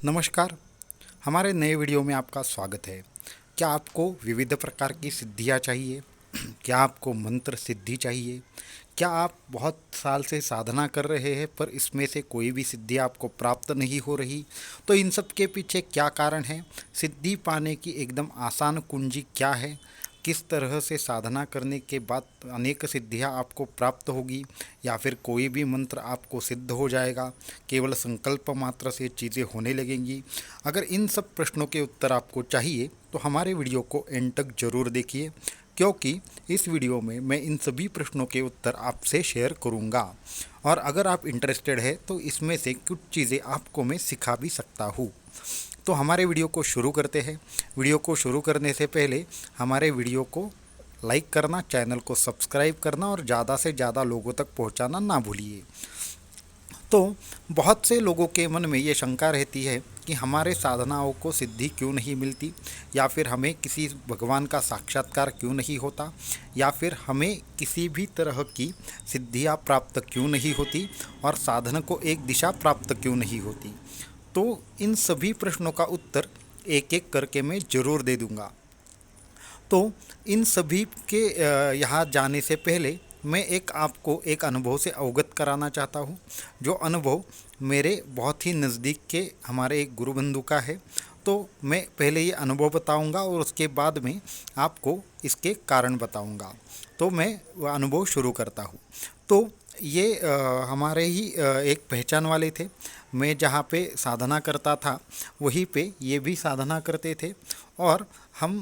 नमस्कार। हमारे नए वीडियो में आपका स्वागत है। क्या आपको विविध प्रकार की सिद्धियाँ चाहिए? क्या आपको मंत्र सिद्धि चाहिए? क्या आप बहुत साल से साधना कर रहे हैं पर इसमें से कोई भी सिद्धि आपको प्राप्त नहीं हो रही? तो इन सब के पीछे क्या कारण है? सिद्धि पाने की एकदम आसान कुंजी क्या है? किस तरह से साधना करने के बाद अनेक सिद्धियां आपको प्राप्त होगी, या फिर कोई भी मंत्र आपको सिद्ध हो जाएगा, केवल संकल्प मात्र से चीज़ें होने लगेंगी? अगर इन सब प्रश्नों के उत्तर आपको चाहिए तो हमारे वीडियो को एंड तक ज़रूर देखिए, क्योंकि इस वीडियो में मैं इन सभी प्रश्नों के उत्तर आपसे शेयर करूंगा। और अगर आप इंटरेस्टेड है तो इसमें से कुछ चीज़ें आपको मैं सिखा भी सकता हूँ। तो हमारे वीडियो को शुरू करते हैं। वीडियो को शुरू करने से पहले हमारे वीडियो को लाइक करना, चैनल को सब्सक्राइब करना और ज़्यादा से ज़्यादा लोगों तक पहुंचाना ना भूलिए। तो बहुत से लोगों के मन में ये शंका रहती है कि हमारे साधनाओं को सिद्धि क्यों नहीं मिलती, या फिर हमें किसी भगवान का साक्षात्कार क्यों नहीं होता, या फिर हमें किसी भी तरह की सिद्धियाँ प्राप्त क्यों नहीं होती, और साधन को एक दिशा प्राप्त क्यों नहीं होती। तो इन सभी प्रश्नों का उत्तर एक एक करके मैं ज़रूर दे दूंगा। तो इन सभी के यहाँ जाने से पहले मैं आपको एक अनुभव से अवगत कराना चाहता हूँ, जो अनुभव मेरे बहुत ही नज़दीक के हमारे एक गुरु बंधु का है। तो मैं पहले ये अनुभव बताऊंगा और उसके बाद में आपको इसके कारण बताऊंगा। तो मैं वह अनुभव शुरू करता हूँ। तो ये हमारे ही एक पहचान वाले थे। मैं जहाँ पे साधना करता था वहीं पे ये भी साधना करते थे, और हम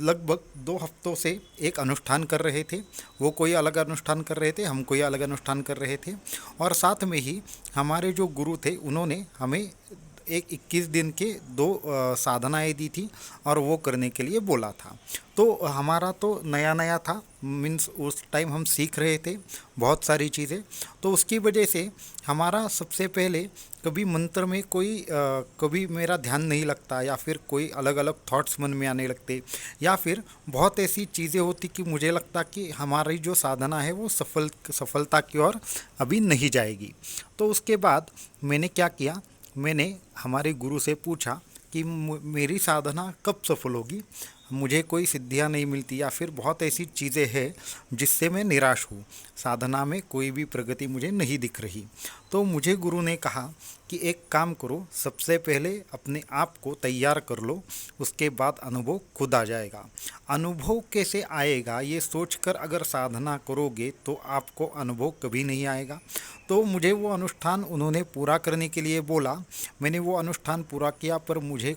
लगभग 2 हफ्तों से एक अनुष्ठान कर रहे थे। वो कोई अलग अनुष्ठान कर रहे थे, हम कोई अलग अनुष्ठान कर रहे थे। और साथ में ही हमारे जो गुरु थे उन्होंने हमें एक 21 दिन के 2 साधनाएं दी थी और वो करने के लिए बोला था। तो हमारा तो नया नया था, मीन्स उस टाइम हम सीख रहे थे बहुत सारी चीज़ें। तो उसकी वजह से हमारा सबसे पहले कभी मंत्र में कभी मेरा ध्यान नहीं लगता, या फिर कोई अलग अलग थॉट्स मन में आने लगते, या फिर बहुत ऐसी चीज़ें होती कि मुझे लगता कि हमारी जो साधना है वो सफलता की ओर अभी नहीं जाएगी। तो उसके बाद मैंने क्या किया, मैंने हमारे गुरु से पूछा कि मेरी साधना कब सफल होगी, मुझे कोई सिद्धियां नहीं मिलती, या फिर बहुत ऐसी चीज़ें हैं जिससे मैं निराश हूँ, साधना में कोई भी प्रगति मुझे नहीं दिख रही। तो मुझे गुरु ने कहा कि एक काम करो, सबसे पहले अपने आप को तैयार कर लो, उसके बाद अनुभव खुद आ जाएगा। अनुभव कैसे आएगा ये सोचकर अगर साधना करोगे तो आपको अनुभव कभी नहीं आएगा। तो मुझे वो अनुष्ठान उन्होंने पूरा करने के लिए बोला। मैंने वो अनुष्ठान पूरा किया, पर मुझे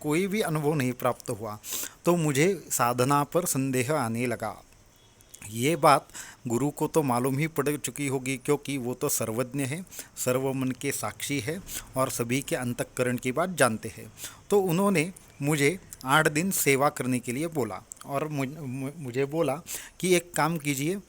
कोई भी अनुभव नहीं प्राप्त हुआ। तो मुझे साधना पर संदेह आने लगा। ये बात गुरु को तो मालूम ही पड़ चुकी होगी, क्योंकि वो तो सर्वज्ञ है, सर्वमन के साक्षी है और सभी के अंतःकरण की बात जानते हैं। तो उन्होंने मुझे 8 दिन सेवा करने के लिए बोला, और मुझे बोला कि एक काम कीजिए,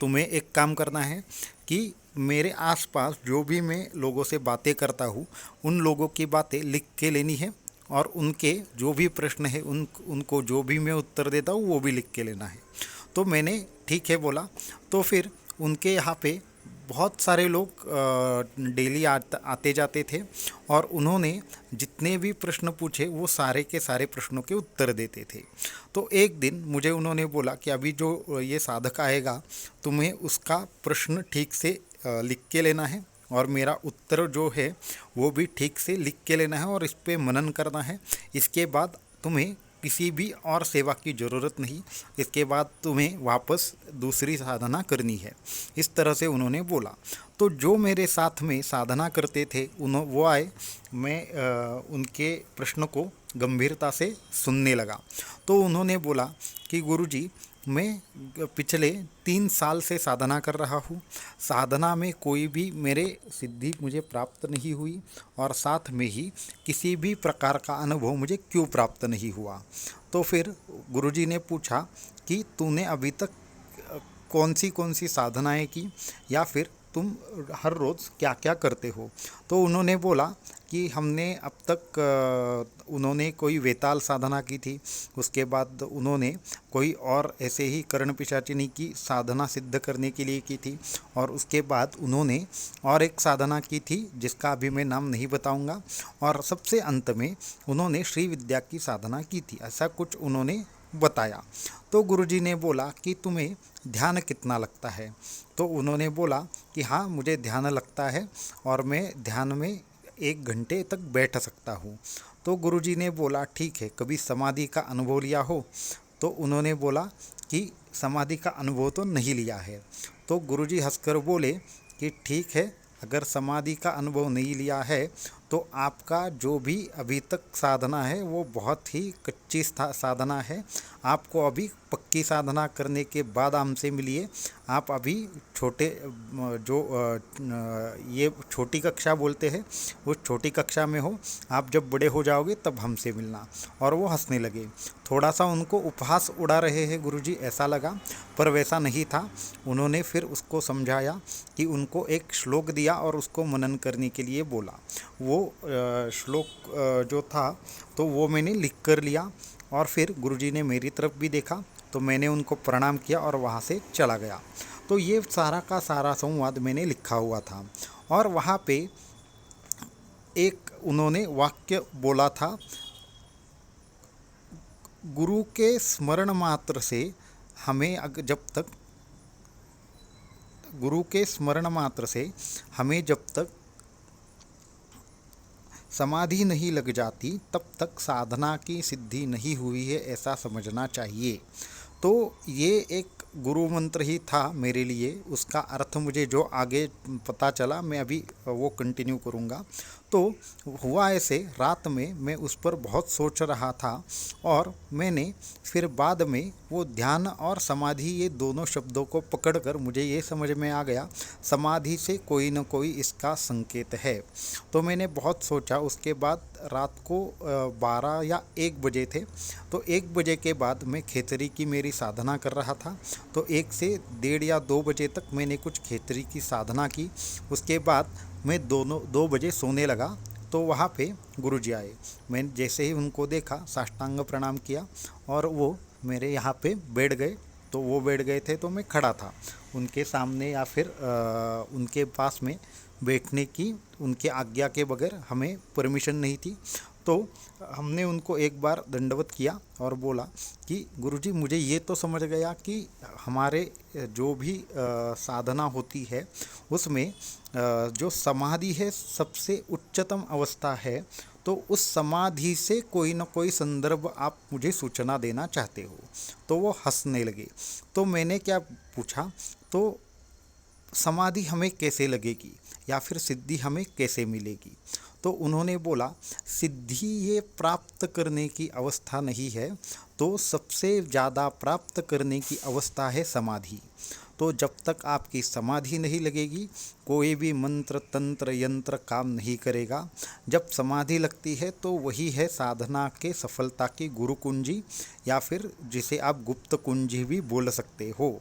तुम्हें एक काम करना है कि मेरे आसपास जो भी मैं लोगों से बातें करता हूँ उन लोगों की बातें लिख के लेनी है, और उनके जो भी प्रश्न है उनको जो भी मैं उत्तर देता हूँ वो भी लिख के लेना है। तो मैंने ठीक है बोला। तो फिर उनके यहाँ पे बहुत सारे लोग डेली आते जाते थे, और उन्होंने जितने भी प्रश्न पूछे वो सारे के सारे प्रश्नों के उत्तर देते थे। तो एक दिन मुझे उन्होंने बोला कि अभी जो ये साधक आएगा तुम्हें उसका प्रश्न ठीक से लिख के लेना है, और मेरा उत्तर जो है वो भी ठीक से लिख के लेना है, और इस पे मनन करना है। इसके बाद तुम्हें किसी भी और सेवा की ज़रूरत नहीं, इसके बाद तुम्हें वापस दूसरी साधना करनी है। इस तरह से उन्होंने बोला। तो जो मेरे साथ में साधना करते थे वो आए। मैं उनके प्रश्न को गंभीरता से सुनने लगा। तो उन्होंने बोला कि गुरुजी, मैं पिछले 3 साल से साधना कर रहा हूँ, साधना में कोई भी मेरे सिद्धि मुझे प्राप्त नहीं हुई, और साथ में ही किसी भी प्रकार का अनुभव मुझे क्यों प्राप्त नहीं हुआ। तो फिर गुरुजी ने पूछा कि तूने अभी तक कौन सी साधनाएं की, या फिर तुम हर रोज़ क्या क्या करते हो। तो उन्होंने बोला कि हमने अब तक उन्होंने कोई वेताल साधना की थी, उसके बाद उन्होंने कोई और ऐसे ही कर्ण पिशाचिनी की साधना सिद्ध करने के लिए की थी, और उसके बाद उन्होंने और एक साधना की थी जिसका अभी मैं नाम नहीं बताऊंगा, और सबसे अंत में उन्होंने श्री विद्या की साधना की थी, ऐसा कुछ उन्होंने बताया। तो गुरुजी ने बोला कि तुम्हें ध्यान कितना लगता है। तो उन्होंने बोला कि हाँ, मुझे ध्यान लगता है और मैं ध्यान में 1 घंटे तक बैठ सकता हूँ। तो गुरुजी ने बोला ठीक है, कभी समाधि का अनुभव लिया हो। तो उन्होंने बोला कि समाधि का अनुभव तो नहीं लिया है। तो गुरुजी हंसकर बोले कि ठीक है, अगर समाधि का अनुभव नहीं लिया है तो आपका जो भी अभी तक साधना है वो बहुत ही कच्ची साधना है। आपको अभी पक्की साधना करने के बाद हमसे मिलिए। आप अभी छोटे जो ये छोटी कक्षा बोलते हैं, उस छोटी कक्षा में हो। आप जब बड़े हो जाओगे तब हमसे मिलना। और वो हंसने लगे। थोड़ा सा उनको उपहास उड़ा रहे हैं गुरुजी ऐसा लगा, पर वैसा नहीं था। उन्होंने फिर उसको समझाया कि उनको एक श्लोक दिया और उसको मनन करने के लिए बोला। वो श्लोक जो था तो वो मैंने लिख कर लिया, और फिर गुरुजी ने मेरी तरफ भी देखा तो मैंने उनको प्रणाम किया और वहाँ से चला गया। तो ये सारा का सारा संवाद मैंने लिखा हुआ था। और वहाँ पे एक उन्होंने वाक्य बोला था, गुरु के स्मरण मात्र से हमें जब तक गुरु के स्मरण मात्र से हमें जब तक समाधि नहीं लग जाती तब तक साधना की सिद्धि नहीं हुई है, ऐसा समझना चाहिए। तो ये एक गुरु मंत्र ही था मेरे लिए। उसका अर्थ मुझे जो आगे पता चला मैं अभी वो कंटिन्यू करूँगा। तो हुआ ऐसे, रात में मैं उस पर बहुत सोच रहा था, और मैंने फिर बाद में वो ध्यान और समाधि ये दोनों शब्दों को पकड़कर मुझे ये समझ में आ गया, समाधि से कोई न कोई इसका संकेत है। तो मैंने बहुत सोचा। उसके बाद रात को 12 या 1 बजे थे। तो 1 बजे के बाद मैं खेतरी की मेरी साधना कर रहा था। तो 1 से 1:30 या 2 बजे तक मैंने कुछ खेतरी की साधना की। उसके बाद मैं 2 बजे सोने लगा। तो वहाँ पे गुरुजी आए। मैंने जैसे ही उनको देखा, साष्टांग प्रणाम किया, और वो मेरे यहाँ पे बैठ गए। तो वो बैठ गए थे तो मैं खड़ा था उनके सामने, या फिर उनके पास में बैठने की उनके आज्ञा के बगैर हमें परमिशन नहीं थी। तो हमने उनको एक बार दंडवत किया और बोला कि गुरुजी, मुझे ये तो समझ गया कि हमारे जो भी साधना होती है उसमें जो समाधि है सबसे उच्चतम अवस्था है। तो उस समाधि से कोई न कोई संदर्भ आप मुझे सूचना देना चाहते हो। तो वो हंसने लगे। तो मैंने क्या पूछा, तो समाधि हमें कैसे लगेगी या फिर सिद्धि हमें कैसे मिलेगी। तो उन्होंने बोला, सिद्धि ये प्राप्त करने की अवस्था नहीं है, तो सबसे ज़्यादा प्राप्त करने की अवस्था है समाधि। तो जब तक आपकी समाधि नहीं लगेगी कोई भी मंत्र तंत्र यंत्र काम नहीं करेगा। जब समाधि लगती है तो वही है साधना के सफलता की गुरु कुंजी, या फिर जिसे आप गुप्त कुंजी भी बोल सकते हो।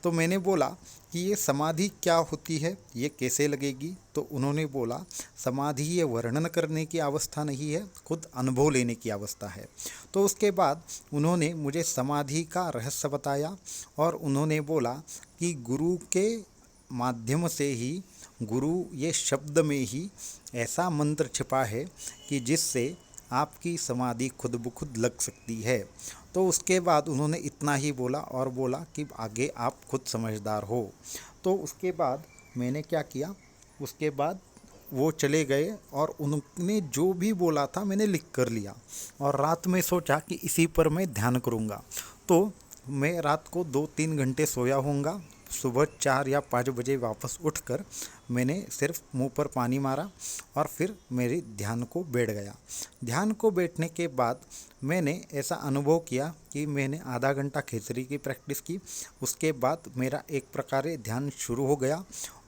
तो मैंने बोला कि ये समाधि क्या होती है, ये कैसे लगेगी। तो उन्होंने बोला, समाधि ये वर्णन करने की अवस्था नहीं है, खुद अनुभव लेने की अवस्था है। तो उसके बाद उन्होंने मुझे समाधि का रहस्य बताया, और उन्होंने बोला कि गुरु के माध्यम से ही, गुरु ये शब्द में ही ऐसा मंत्र छिपा है कि जिससे आपकी समाधि खुद ब खुद लग सकती है। तो उसके बाद उन्होंने इतना ही बोला और बोला कि आगे आप खुद समझदार हो। तो उसके बाद मैंने क्या किया, उसके बाद वो चले गए और उन्होंने जो भी बोला था मैंने लिख कर लिया, और रात में सोचा कि इसी पर मैं ध्यान करूँगा। तो मैं रात को 2-3 घंटे सोया होऊंगा। सुबह 4 या 5 बजे वापस उठकर मैंने सिर्फ मुंह पर पानी मारा और फिर मेरी ध्यान को बैठ गया। ध्यान को बैठने के बाद मैंने ऐसा अनुभव किया कि मैंने आधा घंटा खेसरी की प्रैक्टिस की। उसके बाद मेरा एक प्रकार ध्यान शुरू हो गया,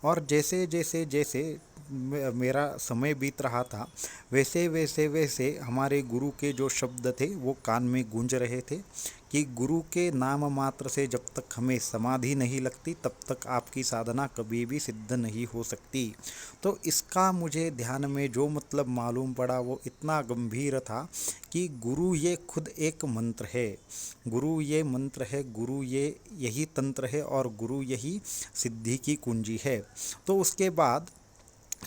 और जैसे जैसे जैसे मेरा समय बीत रहा था, वैसे वैसे वैसे हमारे गुरु के जो शब्द थे वो कान में गूंज रहे थे कि गुरु के नाम मात्र से जब तक हमें समाधि नहीं लगती तब तक आपकी साधना कभी भी सिद्ध नहीं हो सकती। तो इसका मुझे ध्यान में जो मतलब मालूम पड़ा वो इतना गंभीर था कि गुरु ये खुद एक मंत्र है, गुरु ये मंत्र है, गुरु ये यही तंत्र है और गुरु यही सिद्धि की कुंजी है। तो उसके बाद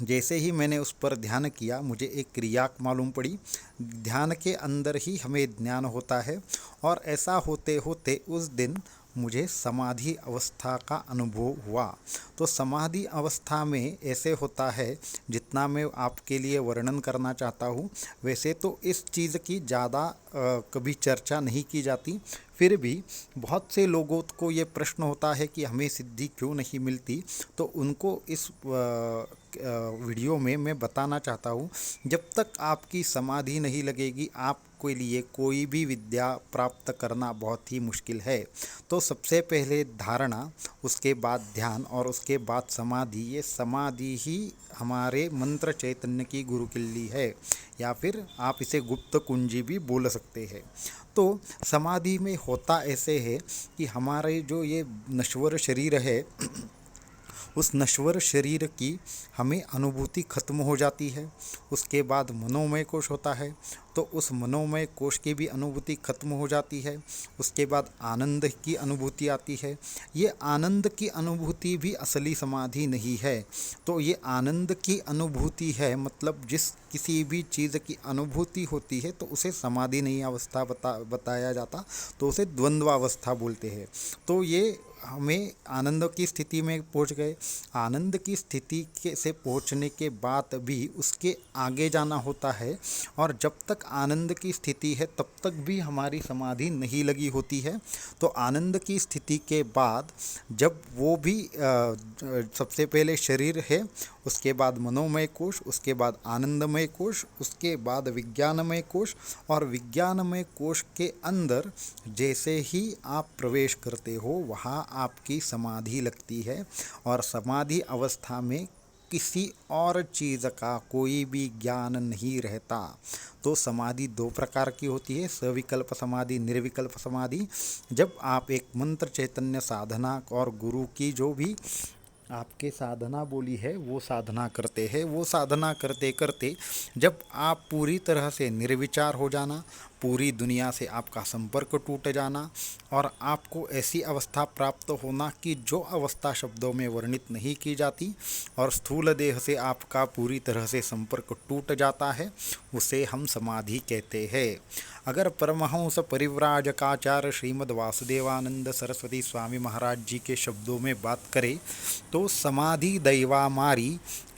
जैसे ही मैंने उस पर ध्यान किया मुझे एक क्रिया मालूम पड़ी। ध्यान के अंदर ही हमें ज्ञान होता है और ऐसा होते होते उस दिन मुझे समाधि अवस्था का अनुभव हुआ। तो समाधि अवस्था में ऐसे होता है, जितना मैं आपके लिए वर्णन करना चाहता हूँ वैसे तो इस चीज़ की ज़्यादा कभी चर्चा नहीं की जाती, फिर भी बहुत से लोगों को ये प्रश्न होता है कि हमें सिद्धि क्यों नहीं मिलती। तो उनको इस वीडियो में मैं बताना चाहता हूँ, जब तक आपकी समाधि नहीं लगेगी आपके लिए कोई भी विद्या प्राप्त करना बहुत ही मुश्किल है। तो सबसे पहले धारणा, उसके बाद ध्यान और उसके बाद समाधि, ये समाधि ही हमारे मंत्र चैतन्य की गुरु किल्ली है, या फिर आप इसे गुप्त कुंजी भी बोल सकते हैं। तो समाधि में होता ऐसे है कि हमारे जो ये नश्वर शरीर है उस नश्वर शरीर की हमें अनुभूति खत्म हो जाती है। उसके बाद मनोमय कोश होता है, तो उस मनोमय कोश की भी अनुभूति खत्म हो जाती है। उसके बाद आनंद की अनुभूति आती है। ये आनंद की अनुभूति भी असली समाधि नहीं है। तो ये आनंद की अनुभूति है, मतलब जिस किसी भी चीज़ की अनुभूति होती है तो उसे समाधि नहीं अवस्था बताया जाता, तो उसे द्वंद्वावस्था बोलते हैं। तो ये हमें आनंद की स्थिति में पहुंच गए। आनंद की स्थिति से पहुंचने के बाद भी उसके आगे जाना होता है, और जब तक आनंद की स्थिति है तब तक भी हमारी समाधि नहीं लगी होती है। तो आनंद की स्थिति के बाद जब वो भी सबसे पहले शरीर है, उसके बाद मनोमय कोश, उसके बाद आनंदमय कोश, उसके बाद विज्ञानमय कोश, और विज्ञानमय कोश के अंदर जैसे ही आप प्रवेश करते हो वहाँ आपकी समाधि लगती है। और समाधि अवस्था में किसी और चीज़ का कोई भी ज्ञान नहीं रहता। तो समाधि दो प्रकार की होती है, सविकल्प समाधि, निर्विकल्प समाधि। जब आप एक मंत्र चैतन्य साधना और गुरु की जो भी आपके साधना बोली है वो साधना करते हैं, वो साधना करते करते जब आप पूरी तरह से निर्विचार हो जाना, पूरी दुनिया से आपका संपर्क टूट जाना, और आपको ऐसी अवस्था प्राप्त होना कि जो अवस्था शब्दों में वर्णित नहीं की जाती, और स्थूल देह से आपका पूरी तरह से संपर्क टूट जाता है, उसे हम समाधि कहते हैं। अगर परमहंस परिव्राजकाचार्य श्रीमद् वासुदेवानंद सरस्वती स्वामी महाराज जी के शब्दों में बात करें तो समाधि दैवा मारी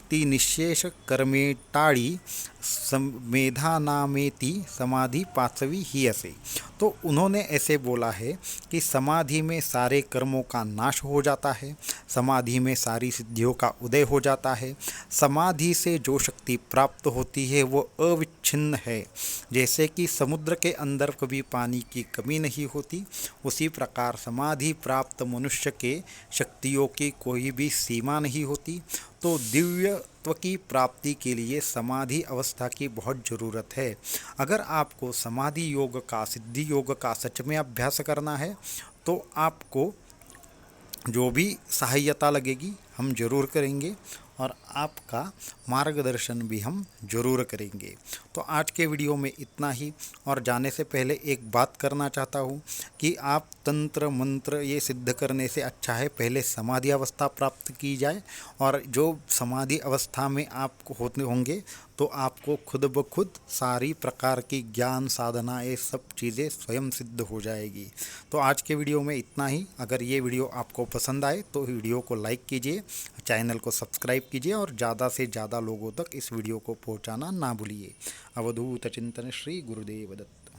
ती निशेष कर्मे टाळी मेधा नामेती समाधि पाचवी ही असे। तो उन्होंने ऐसे बोला है कि समाधि में सारे कर्मों का नाश हो जाता है, समाधि में सारी सिद्धियों का उदय हो जाता है। समाधि से जो शक्ति प्राप्त होती है वो अविच्छिन्न है। जैसे कि समुद्र के अंदर कभी पानी की कमी नहीं होती, उसी प्रकार समाधि प्राप्त मनुष्य के शक्तियों की कोई भी सीमा नहीं होती। तो दिव्यत्व की प्राप्ति के लिए समाधि अवस्था की बहुत ज़रूरत है। अगर आपको समाधि योग का, सिद्धि योग का सच में अभ्यास करना है तो आपको जो भी सहायता लगेगी हम जरूर करेंगे, और आपका मार्गदर्शन भी हम जरूर करेंगे। तो आज के वीडियो में इतना ही, और जाने से पहले एक बात करना चाहता हूँ कि आप तंत्र मंत्र ये सिद्ध करने से अच्छा है पहले समाधि अवस्था प्राप्त की जाए, और जो समाधि अवस्था में आप होते होंगे तो आपको खुद ब खुद सारी प्रकार की ज्ञान साधना ये सब चीज़ें स्वयं सिद्ध हो जाएगी। तो आज के वीडियो में इतना ही। अगर ये वीडियो आपको पसंद आए तो वीडियो को लाइक कीजिए, चैनल को सब्सक्राइब कीजिए, और ज़्यादा से ज़्यादा लोगों तक इस वीडियो को पहुंचाना ना भूलिए। अवधूत चिंतन श्री गुरुदेव दत्त।